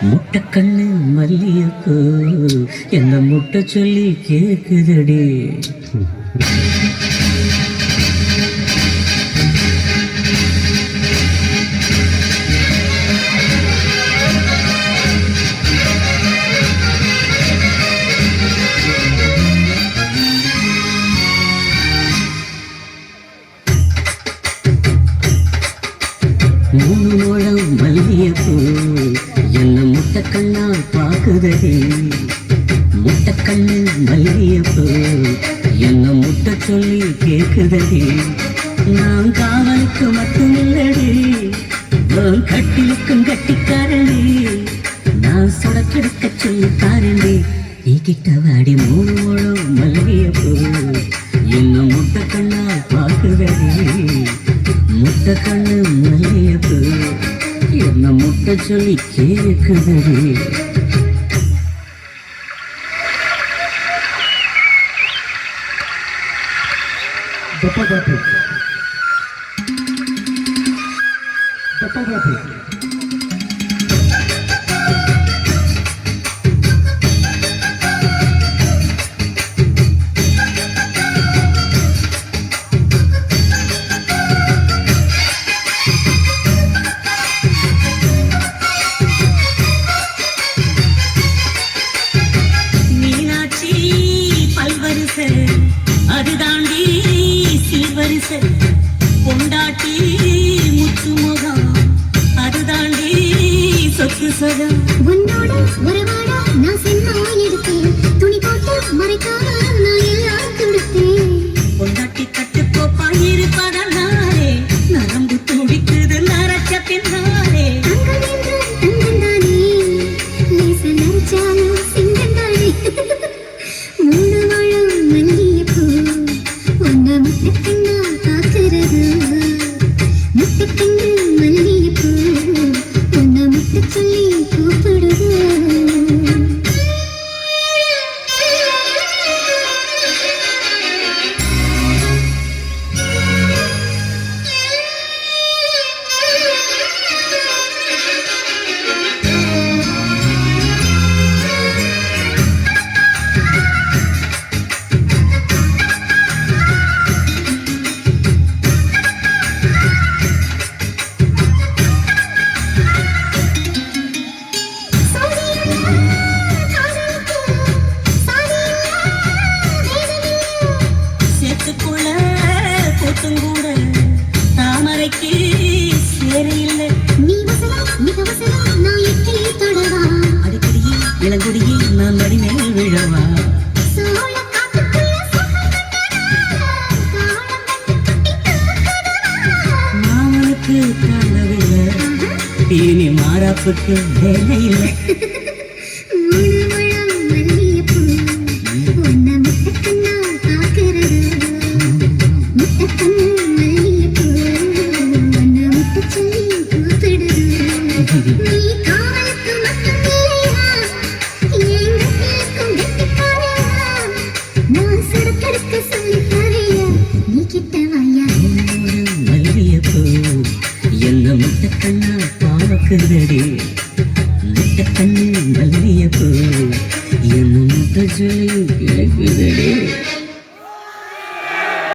முட்டை கண்ணு மல்லியப்பூ என்ன முட்டை சொல்லி கேக்குதடி. மூணு முழம் மல்லியப்பூ என்ன முட்டை கண்ணால் பாக்குதடி. முட்டை கண்ணு மல்லியப்பூ என்ன முட்டை சொல்லி கேக்குதடி. நான் காவலுக்கு மட்டும் இல்லடி, நான் கட்டிலுக்கும் கட்டிக்காரண்டி. நான் சுடக்கெடுக்க சொல்லி பாருண்டி. நீ கிட்ட வாடி மூணு முழம் மல்லியப்பூ என்ன முட்டை கண்ணால் பாக்குதடி. முட்டை கண்ணு மல்லியப்பூ என்ன முட்டை சொல்லி கேக்குதடி. அது தாண்டி சீர்வரிசை பொண்டாட்டி முத்து முகம், அது தாண்டி சொத்து சகம். உன்னோட உறவாட நான் சென்னா எடுத்தேன், துணி போட்டு மறைக்காம நான் எல்லாம் கொடுத்தேன். பொண்டாட்டி கட்டு கோப்பா இருப்பதனாலே நரம்பு துடிக்குது நரச்ச பின்னாலே. தங்கம் என்றும் தங்கம் தானே, லேச நரைச்சாலும் சிங்கம் தானே. மூணு வாழம் மல்லியப்பூ உன்னை முட்டைக்கண்ணா காக்கிறது. முட்டைக்கண்ணு மல்லியப்பூ உன்னை முட்டை சொல்லி கூப்பிடுது. தாமரைக்கு சேரையில்லை. நீ வசனம் மிக வசனம் நான் எட்டிலே தொடவா. அடிக்கடியே இளங்குடியே நான் மடிமேல் விழவா. மாமனுக்கு காணவில்லை, இனி மாறாப்புக்கு வேலை இல்லை. மல்லியப்பூ என்ன முட்டை கண்ணா பாக்குதடி.